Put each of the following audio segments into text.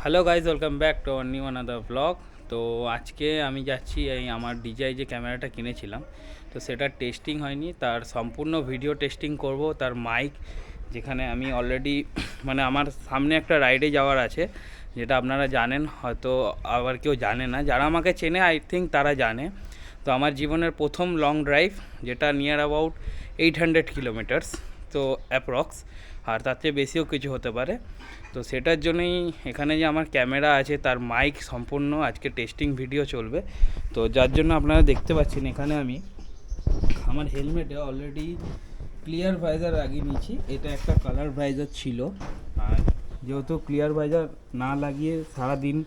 Hello guys, welcome back to new another blog. তো আজকে আমি যাচ্ছি এই আমার ডিজাই যে ক্যামেরাটা কিনেছিলাম, তো সেটার টেস্টিং হয়নি, তার সম্পূর্ণ ভিডিও টেস্টিং করব। তার মাইক, যেখানে আমি অলরেডি মানে আমার সামনে একটা রাইডে যাওয়ার আছে, যেটা আপনারা জানেন, হয়তো আবার কেউ জানে না। যারা আমাকে চেনে আই থিঙ্ক তারা জানে। তো আমার জীবনের প্রথম লং ড্রাইভ, যেটা নিয়ার অ্যাবাউট 800 কিলোমিটার্স, তো অ্যাপ্রক্স, আর তার চেয়ে বেশিও কিছু হতে পারে। তো সেটার জন্যই এখানে যে আমার ক্যামেরা আছে, তার মাইক সম্পূর্ণ আজকে টেস্টিং ভিডিও চলবে। তো যার জন্য আপনারা দেখতে পাচ্ছেন এখানে আমি আমার হেলমেটে অলরেডি ক্লিয়ার ভাইজার লাগিয়ে নিয়েছি। এটা একটা কালার ভাইজার ছিল, আর যেহেতু ক্লিয়ার ভাইজার না লাগিয়ে সারাদিন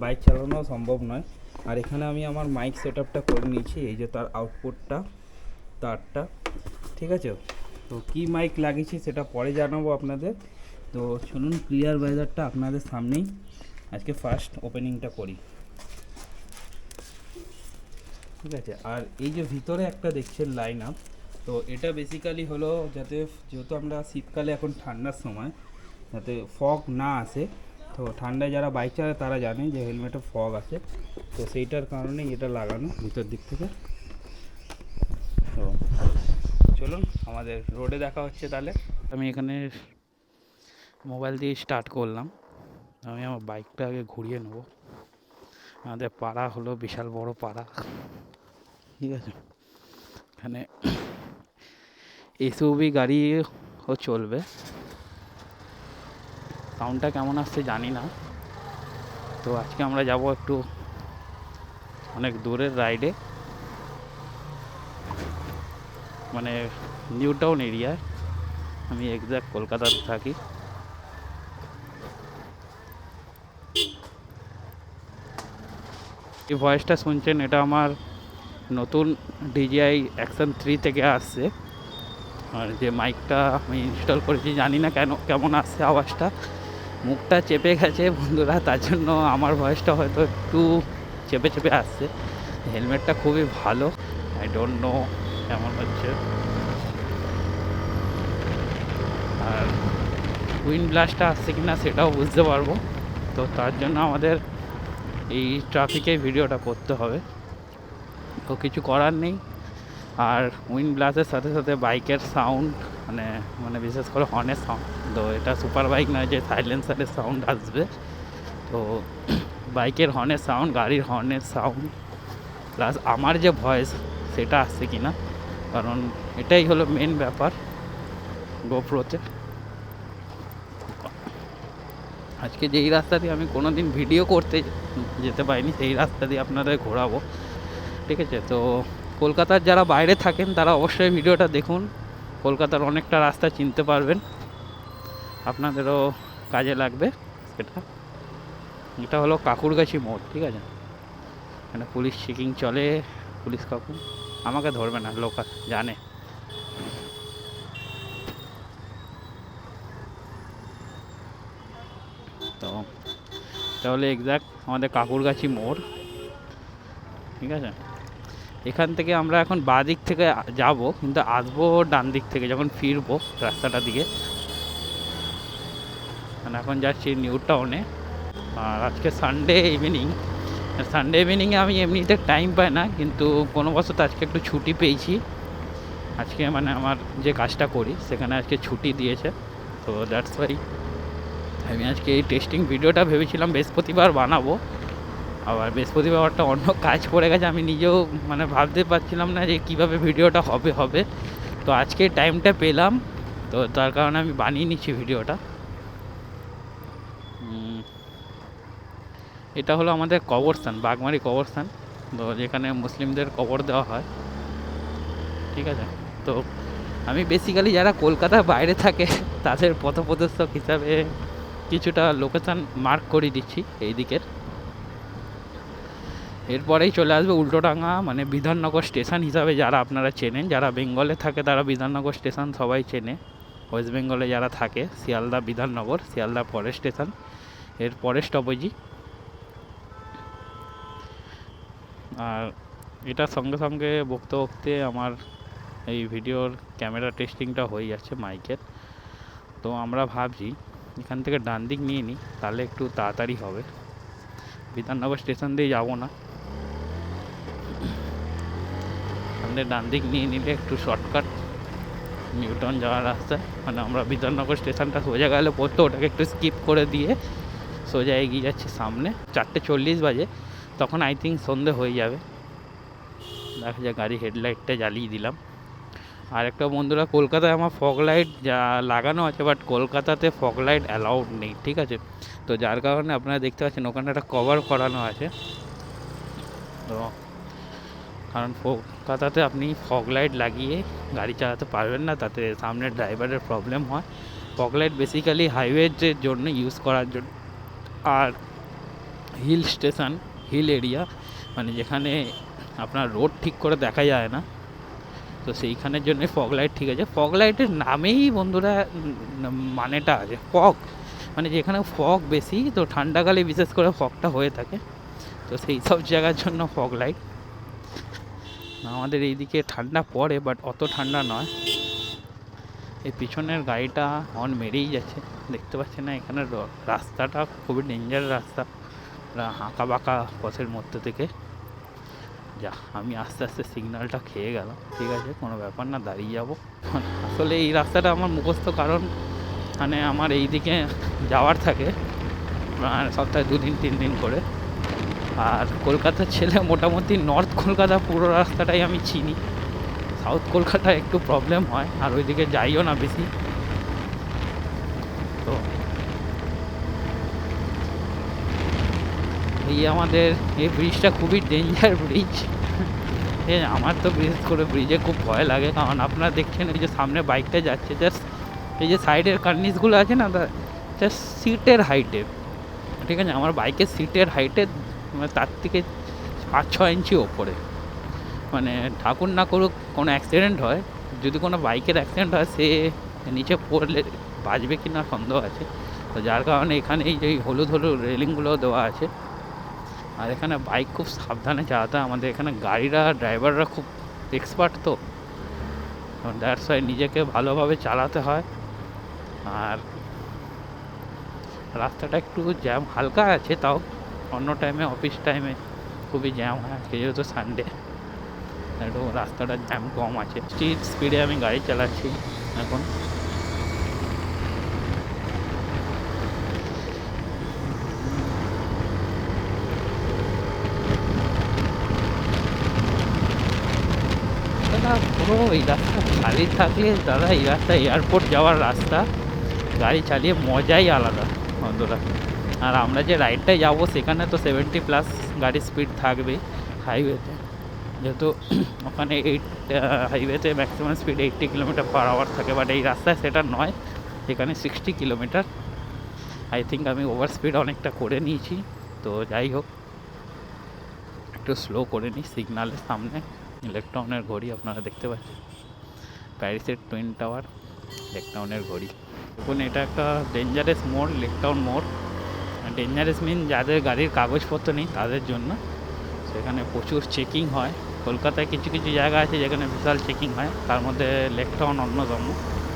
বাইক চালানো সম্ভব নয়। আর এখানে আমি আমার মাইক সেট আপটা করে নিয়েছি, এই যে তার আউটপুটটা, তারটা, ঠিক আছে। তো কি মাইক লাগিয়েছি সেটা পরে জানাবো আপনাদের। তো চলুন ক্লিয়ার ভাইজারটা আপনাদের সামনেই আজকে ফার্স্ট ওপেনিংটা করি, ঠিক আছে। আর এই যে ভিতরে একটা দেখছেন লাইন আপ, তো এটা বেসিক্যালি হলো যাতে, যেহেতু আমরা শীতকালে এখন ঠান্ডার সময়, যাতে ফগ না আসে। তো ঠান্ডায় যারা বাইক চালায় তারা জানে যে হেলমেটে ফগ আসে, তো সেইটার কারণেই এটা লাগানো ভিতর দিক থেকে। তো চলুন আমাদের রোডে দেখা হচ্ছে তাহলে। আমি এখানে মোবাইল দিয়ে স্টার্ট করলাম। আমি আমার বাইকটা আগে ঘুরিয়ে নেব। আমাদের পাড়া হলো বিশাল বড় পাড়া, ঠিক আছে। এখানে এসইউভি গাড়িও চলবে। সাউন্ডটা কেমন আসছে জানি না। তো আজকে আমরা যাব একটু অনেক দূরের রাইডে, মানে নিউ টাউন এরিয়ায়। আমি এক্স্যাক্ট কলকাতাতে থাকি। এই ভয়েসটা শুনছেন, এটা আমার নতুন DJI Action 3 থেকে আসছে। আর যে মাইকটা আমি ইনস্টল করেছি, জানি না কেমন আসছে আওয়াজটা। মুখটা চেপে গেছে বন্ধুরা, তার জন্য আমার ভয়েসটা হয়তো একটু চেপে চেপে আসছে। হেলমেটটা খুবই ভালো, আই ডোন্ট নো কেমন হচ্ছে। আর উইন্ড ব্লাস্টটা আসছে কি না সেটাও বুঝতে পারবো। তো তার জন্য আমাদের এই ট্রাফিকে ভিডিওটা করতে হবে, তো কিছু করার নেই। আর উইন্ড ব্লাস্টের সাথে সাথে বাইকের সাউন্ড, মানে মানে বিশেষ করে হর্নের সাউন্ড, তো এটা সুপার বাইক নয় যে সাইলেন্সারের সাউন্ড আসবে। তো বাইকের হর্নের সাউন্ড, গাড়ির হর্নের সাউন্ড, প্লাস আমার যে ভয়েস সেটা আসছে কি না, কারণ এটাই হলো মেন ব্যাপার গোপ্রোতে। আজকে যেই রাস্তা দিয়ে আমি কোনো দিন ভিডিও করতে যেতে পারিনি, সেই রাস্তা দিয়ে আপনাদের ঘোরাবো, ঠিক আছে। তো কলকাতার যারা বাইরে থাকেন তারা অবশ্যই ভিডিওটা দেখুন, কলকাতার অনেকটা রাস্তা চিনতে পারবেন, আপনাদেরও কাজে লাগবে সেটা। এটা হলো কাকুরগাছি মোড়, ঠিক আছে। এখানে পুলিশ চেকিং চলে, পুলিশ কাকু আমাকে ধরবে না, লোকাল জানে। তো তাহলে এক্স্যাক্ট আমাদের কাকুরগাছি মোড়, ঠিক আছে। এখান থেকে আমরা এখন বাঁ দিক থেকে যাব, কিন্তু আসবো ডান দিক থেকে যখন ফিরবো রাস্তাটা দিকে। মানে এখন যাচ্ছি নিউ টাউনে। আর আজকে সানডে ইভিনিংয়ে আমি এমনিতে টাইম পাই না, কিন্তু কোনো বছর আজকে একটু ছুটি পেয়েছি। আজকে মানে আমার যে কাজটা করি সেখানে আজকে ছুটি দিয়েছে, তো দ্যাটস ওয়াই আমি আজকে এই টেস্টিং ভিডিওটা ভেবেছিলাম বৃহস্পতিবার বানাবো। আবার বৃহস্পতিবারটা অন্য কাজ পড়ে গেছে, আমি নিজেও মানে ভাবতে পারছিলাম না যে কীভাবে ভিডিওটা হবে। তো আজকে টাইমটা পেলাম, তো তার কারণে আমি বানিয়ে নিচ্ছি ভিডিওটা। এটা হলো আমাদের কবরস্থান, বাগমারি কবরস্থান, তো যেখানে মুসলিমদের কবর দেওয়া হয়, ঠিক আছে। তো আমি বেসিক্যালি যারা কলকাতার বাইরে থাকে তাদের পথপ্রদর্শক হিসাবে কিছুটা লোকেশান মার্ক করে দিচ্ছি এই দিকের। এরপরেই চলে আসবে উল্টোডাঙ্গা, মানে বিধাননগর স্টেশন হিসাবে যারা আপনারা চেনেন। যারা বেঙ্গলে থাকে তারা বিধাননগর স্টেশন সবাই চেনে। ওয়েস্ট বেঙ্গলে যারা থাকে শিয়ালদা বিধাননগর, শিয়ালদা পরের স্টেশন, এর পরের স্টপেজই। আর এটার সঙ্গে সঙ্গে বকতে আমার এই ভিডিওর ক্যামেরা টেস্টিংটা হয়ে যাচ্ছে মাইকের। তো আমরা ভাবছি এখান থেকে ডান দিক নিয়ে নিই, তাহলে একটু তাড়াতাড়ি হবে। বিধাননগর স্টেশন দিয়ে যাবো না, এখান ডান দিক নিয়ে নিলে একটু শর্টকাট নিউটন যাওয়ার রাস্তায়। মানে আমরা বিধাননগর স্টেশনটা সোজা গেলে পড়তো, ওটাকে একটু স্কিপ করে দিয়ে সোজা এগিয়ে যাচ্ছি সামনে। 4:40 বাজে, তখন আই থিঙ্ক সন্ধে হয়ে যাবে। দেখা যায়, গাড়ি হেডলাইটটা জ্বালিয়ে দিলাম। আর একটা বন্ধুরা, কলকাতায় আমার ফগ লাইট যা লাগানো আছে, বাট কলকাতাতে ফগ লাইট অ্যালাউড নেই, ঠিক আছে? তো যার কারণে আপনারা দেখতে পাচ্ছেন ওখানে একটা কভার করানো আছে। তো কারণ কলকাতাতে আপনি ফগ লাইট লাগিয়ে গাড়ি চালাতে পারবেন না, তাতে সামনের ড্রাইভারের প্রবলেম হয়। ফগ লাইট বেসিক্যালি হাইওয়েজের জন্য ইউজ করার জন্য, আর হিল স্টেশন, হিল এরিয়া, মানে যেখানে আপনার রোড ঠিক করে দেখা যায় না, তো সেইখানের জন্য ফগ লাইট ঠিক আছে। ফগ লাইটের নামেই বন্ধুরা মানেটা আছে, ফগ মানে যেখানে ফগ বেশি, তো ঠান্ডাকালে বিশেষ করে ফগটা হয়ে থাকে, তো সেই সব জায়গার জন্য ফগ লাইট। আমাদের এইদিকে ঠান্ডা পড়ে, বাট অত ঠান্ডা নয়। এই পিছনের গাড়িটা হর্ন মেরেই যাচ্ছে, দেখতে পাচ্ছি না? এখানে রাস্তাটা খুবই ডেঞ্জার রাস্তা, হাঁকা বাঁকা পথের মধ্যে থেকে। যা, আমি আস্তে আস্তে সিগন্যালটা খেয়ে গেলাম, ঠিক আছে, কোনো ব্যাপার না, দাঁড়িয়ে যাবো। আসলে এই রাস্তাটা আমার মুখস্থ, কারণ মানে আমার এই দিকে যাওয়ার থাকে সপ্তাহে 2 দিন 3 দিন করে। আর কলকাতার ছেলে, মোটামুটি নর্থ কলকাতা পুরো রাস্তাটাই আমি চিনি। সাউথ কলকাতায় একটু প্রবলেম হয়, আর ওইদিকে যাইও না বেশি। তো এই আমাদের এই ব্রিজটা খুবই ডেঞ্জার ব্রিজ। আমার তো বিশেষ করে ব্রিজে খুব ভয় লাগে, কারণ আপনারা দেখছেন এই যে সামনে বাইকটা যাচ্ছে, জাস্ট এই যে সাইডের কার্নিশগুলো আছে না, জাস্ট সিটের হাইটে, ঠিক আছে? আমার বাইকের সিটের হাইটে মানে তার থেকে 5-6 ইঞ্চি ওপরে। মানে ঠাকুর না করুক কোনো অ্যাক্সিডেন্ট হয়, যদি কোনো বাইকের অ্যাক্সিডেন্ট হয়, সে নিচে পড়লে বাঁচবে কি না সন্দেহ আছে। তো যার কারণে এখানে এই যে হলুদ হলুদ রেলিংগুলো দেওয়া আছে। আর এখানে বাইক খুব সাবধানে চালাতে হয়, আমাদের এখানে গাড়িরা, ড্রাইভাররা খুব এক্সপার্ট, তো দ্যাটস ওয়াই নিজেকে ভালোভাবে চালাতে হয়। আর রাস্তাটা একটু জ্যাম হালকা আছে, তাও অন্য টাইমে, অফিস টাইমে খুবই জ্যাম হয়, যেহেতু সানডে একটু রাস্তাটা জ্যাম কম আছে। স্পিডে আমি গাড়ি চালাচ্ছি এখন। পুরো এই রাস্তা খালি থাকলে দাদা, এই রাস্তা এয়ারপোর্ট যাওয়ার রাস্তা, গাড়ি চালিয়ে মজাই আলাদা বন্ধুরা। আর আমরা যে রাইডটায় যাবো সেখানে তো 70+ গাড়ির স্পিড থাকবেই হাইওয়েতে, যেহেতু ওখানে হাইওয়েতে ম্যাক্সিমাম স্পিড 80 কিলোমিটার/আওয়ার থাকে, বাট এই রাস্তায় সেটা নয়, এখানে 60 কিলোমিটার। আই থিঙ্ক আমি ওভার স্পিড অনেকটা করে নিয়েছি। তো যাই হোক, একটু স্লো করে নিই। সিগনালের সামনে লেকটাউনের ঘড়ি আপনারা দেখতে পাচ্ছেন, প্যারিসের টুইন টাওয়ার, লেকটাউনের ঘড়ি। দেখুন, এটা একটা ডেঞ্জারাস মোড়, লেকটাউন মোড়। ডেঞ্জারাস মিন যাদের গাড়ির কাগজপত্র নেই তাদের জন্য। সেখানে প্রচুর চেকিং হয়। কলকাতায় কিছু কিছু জায়গা আছে যেখানে বিশাল চেকিং হয়, তার মধ্যে লেকটাউন অন্যতম।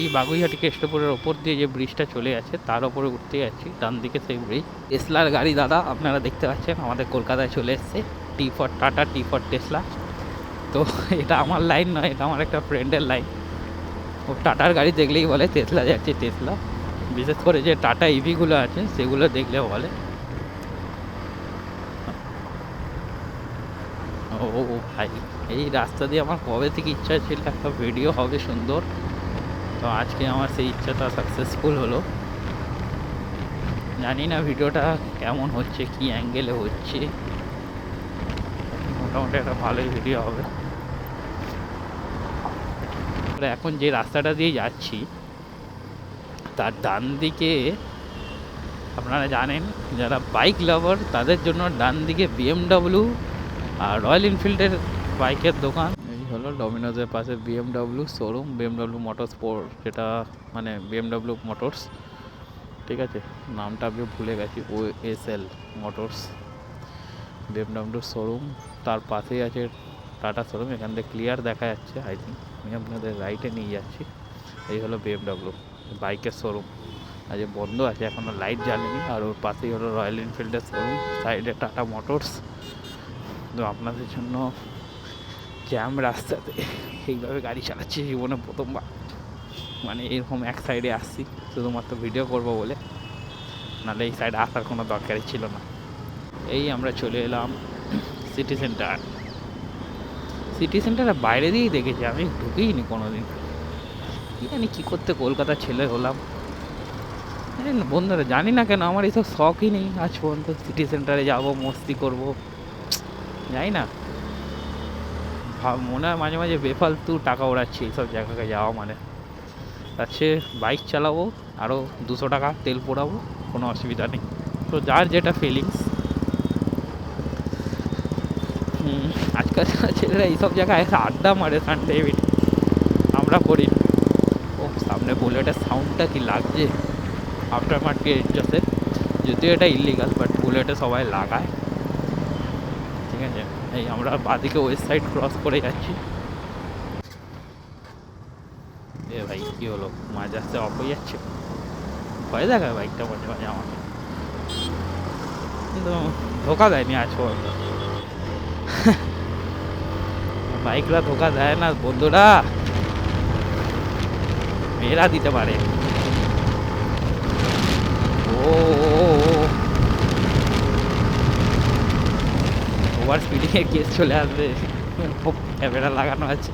এই বাগুইহাটি কেষ্টপুরের ওপর দিয়ে যে ব্রিজটা চলে আছে, তার ওপরে উঠতে যাচ্ছি, ডান দিকে সেই ব্রিজ। টেসলার গাড়ি দাদা আপনারা দেখতে পাচ্ছেন আমাদের কলকাতায় চলে এসছে, T for tata, T for Tesla. তো এটা আমার লাইন নয়, এটা আমার একটা ফ্রেন্ডের লাইন। ও টাটার গাড়ি দেখলেই বলে টেসলা যাচ্ছে, টেসলা। বিশেষ করে যে টাটা ইভিগুলো আছে সেগুলো দেখলে বলে। ও ভাই, এই রাস্তা দিয়ে আমার কবে থেকে ইচ্ছা ছিল একটা ভিডিও হবে সুন্দর, তো আজকে আমার সেই ইচ্ছাটা সাকসেসফুল হলো। জানি না ভিডিওটা কেমন হচ্ছে, কি অ্যাঙ্গেলে হচ্ছে, মোটামুটি একটা ভালোই ভিডিও হবে। এখন যে রাস্তাটা দিয়ে যাচ্ছি তার ডান দিকে, আপনারা জানেন যারা বাইক লাভার তাদের জন্য ডান দিকে BMW আর রয়্যাল এনফিল্ডের বাইকের দোকান। এই হলো ডমিনোজের পাশে BMW শোরুম, BMW মোটরস্পোর্ট, যেটা মানে BMW মোটরস, ঠিক আছে? নামটা আমি ভুলে গেছি, OSL মোটরস, BMW শোরুম। তার পাশেই আছে টাটা শোরুম, এখান থেকে ক্লিয়ার দেখা যাচ্ছে। আই থিঙ্ক আমি আপনাদের রাইটে নিয়ে যাচ্ছি। এই হলো BMW বাইকের শোরুম। আজ বন্ধ আছে, এখনও লাইট জ্বালেনি। আর ওর পাশেই হলো রয়্যাল এনফিল্ডের শোরুম, সাইডে টাটা মোটরস। তো আপনাদের জন্য জ্যাম রাস্তাতে এইভাবে গাড়ি চালাচ্ছি জীবনে প্রথমবার, মানে এরকম এক সাইডে আসছি শুধুমাত্র ভিডিও করব বলে, নাহলে এই সাইডে আসার কোনো দরকারই ছিল না। এই আমরা চলে এলাম সিটি সেন্টার। সিটি সেন্টারের বাইরে দিয়েই দেখেছি, আমি ঢুকেইনি কোনো দিন। কী জানি কী করতে কলকাতার ছেলে হলাম বন্ধুরা, জানি না কেন আমার এইসব শখই নেই আজ পর্যন্ত। সিটি সেন্টারে যাবো, মস্তি করবো, যাই না। মনে হয় মাঝে মাঝে বেফালতু টাকা ওড়াচ্ছি এইসব জায়গায় যাওয়া মানে। তার চেয়ে বাইক চালাবো, আরও 200 টাকা তেল পোড়াবো, কোনো অসুবিধা নেই। তো যার যেটা ফিলিংস। আজকাল ছেলেরা এইসব জায়গায় এসে আড্ডা মারে সানডে ইভিনিং, আমরা করি না। ও সামনে বুলেটের সাউন্ডটা কি লাগছে, আফটার মার্কেট এক্সজস্টে, যদিও এটা ইলিগাল, বাট বুলেটে সবাই লাগায়। ঠিক আছে, এই আমরা বাদিকে ওয়েস্ট সাইড ক্রস করে যাচ্ছি। এ ভাই কী হলো, মাঝে আসতে অফ হয়ে যাচ্ছে, ভয় দেখায় বাইকটা মাঝে মাঝে আমাকে, কিন্তু ধোকা দেয়নি আজ পর্যন্ত। বাইকরা ধোকা দেয় না বন্ধুরা, মেয়েরা দিতে পারে। ও ওভার স্পিডিংয়ের কেস চলে আসবে, ক্যামেরা লাগানো আছে।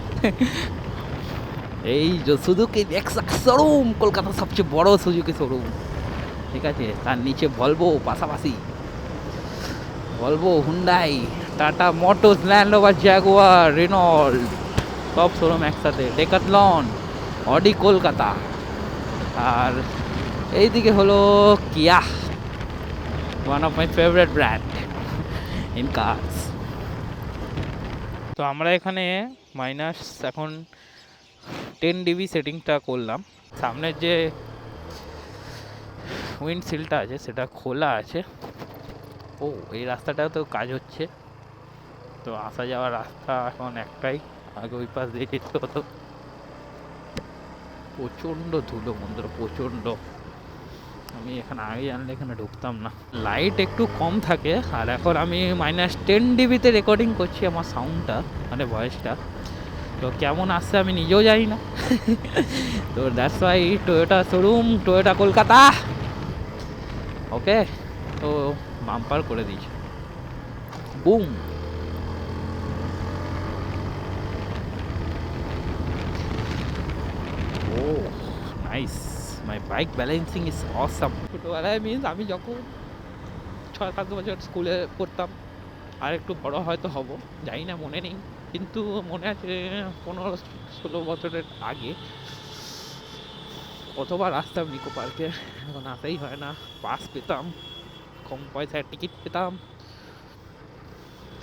এই যে সুজুকি নেক্সাস শোরুম, কলকাতার সবচেয়ে বড় সুজুকি শোরুম। ঠিক আছে, তার নিচে ভলভো, পাশাপাশি Volvo, Hyundai, Tata Motors, Land Rover, Jaguar, Renault, সব শোরুম একসাথে। ডেকাথলন, অডি কলকাতা, আর এইদিকে হলো Kia, one of my favourite brand in cars. তো আমরা এখানে মাইনাস এখন 10 dB সেটিংটা করলাম। সামনের যে উইন্ডশিল্ডটা আছে সেটা খোলা আছে। ও এই রাস্তাটাও তো কাজ হচ্ছে, তো আসা যাওয়ার রাস্তা এখন একটাই, আগে ওই পাশ দিয়ে যেতে হতো। প্রচণ্ড ধুলো বন্ধুরা, প্রচণ্ড। আমি এখানে আগে জানলে এখানে ঢুকতাম না। লাইট একটু কম থাকে, আর এখন আমি -10 dBতে রেকর্ডিং করছি আমার সাউন্ডটা, মানে ভয়েসটা। তো কেমন আসছে আমি নিজেও জানি না। তো that's why Toyota showroom, Toyota Kolkata. Okay, তো বাম্পার করে দিয়েছি, boom. Oh nice, my bike balancing is awesome. ছোটোবেলায় মিন্স আমি যখন 6-7 বছর স্কুলে পড়তাম, আর একটু বড় হয়তো হব, জানি না, মনে নেই, কিন্তু মনে আছে 15-16 বছরের আগে কতবার আসতাম নিকো পার্কে। এখন আসাই হয় না, পাস পেতাম, কম পয়সায় টিকিট পেতাম।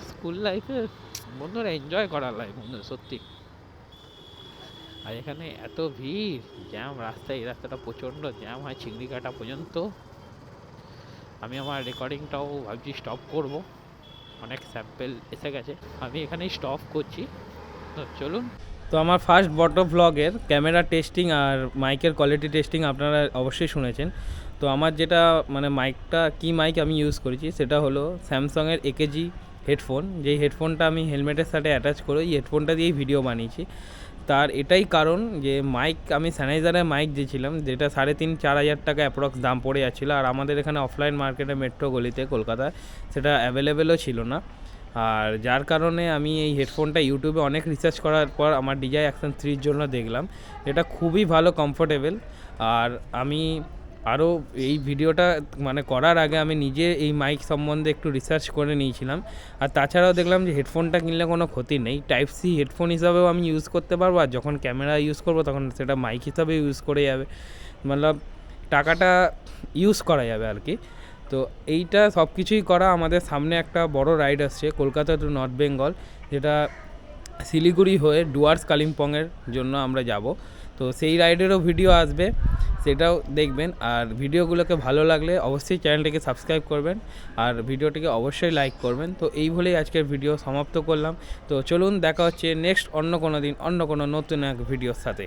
স্কুল লাইফে বন্ধুরা এনজয় করার লাইফ বন্ধু, সত্যি। আর এখানে এত ভিড়, জ্যাম রাস্তায়, এই রাস্তাটা প্রচণ্ড জ্যাম হয় চিংড়ি কাটা পর্যন্ত। আমি আমার রেকর্ডিংটাও ভাবছি স্টপ করব, অনেক স্যাম্পেল এসে গেছে, আমি এখানেই স্টপ করছি। তো চলুন। তো আমার ফার্স্ট বটো ভ্লগের ক্যামেরা টেস্টিং আর মাইকের কোয়ালিটি টেস্টিং আপনারা অবশ্যই শুনেছেন। তো আমার যেটা মানে মাইকটা, কি মাইক আমি ইউজ করেছি সেটা হলো স্যামসাংয়ের AKG হেডফোন। যেই হেডফোনটা আমি হেলমেটের সাথে অ্যাটাচ করে এই হেডফোনটা দিয়েই ভিডিও বানিয়েছি। তার এটাই কারণ যে মাইক, আমি স্যানাইজারের মাইক দিয়েছিলাম, যেটা 3,500-4 হাজার টাকা অ্যাপ্রক্স দাম পড়ে যাচ্ছিলো, আর আমাদের এখানে অফলাইন মার্কেটে মেট্রো গলিতে কলকাতায় সেটা অ্যাভেলেবেলও ছিল না। আর যার কারণে আমি এই হেডফোনটা ইউটিউবে অনেক রিসার্চ করার পর আমার DJI Action 3 জন্য দেখলাম এটা খুবই ভালো, কমফোর্টেবল। আর আমি আরও এই ভিডিওটা মানে করার আগে আমি নিজে এই মাইক সম্বন্ধে একটু রিসার্চ করে নিয়েছিলাম। আর তাছাড়াও দেখলাম যে হেডফোনটা কিনলে কোনো ক্ষতি নেই, টাইপ সি হেডফোন হিসাবেও আমি ইউজ করতে পারবো, আর যখন ক্যামেরা ইউজ করবো তখন সেটা মাইক হিসাবে ইউজ করে যাবে, মতলব টাকাটা ইউজ করা যাবে আর কি। তো এইটা সব কিছুই করা, আমাদের সামনে একটা বড় রাইড আসছে কলকাতা টু নর্থ বেঙ্গল, যেটা শিলিগুড়ি হয়ে ডুয়ার্স কালিম্পংয়ের জন্য আমরা যাব। তো সেই রাইডেরও ভিডিও আসবে, সেটাও দেখবেন। আর ভিডিওগুলোকে ভালো লাগলে অবশ্যই চ্যানেলটিকে সাবস্ক্রাইব করবেন, আর ভিডিওটিকে অবশ্যই লাইক করবেন। তো এই বলেই আজকের ভিডিও সমাপ্ত করলাম। তো চলুন, দেখা হচ্ছে নেক্সট অন্য কোনো দিন অন্য কোনো নতুন এক ভিডিওর সাথে।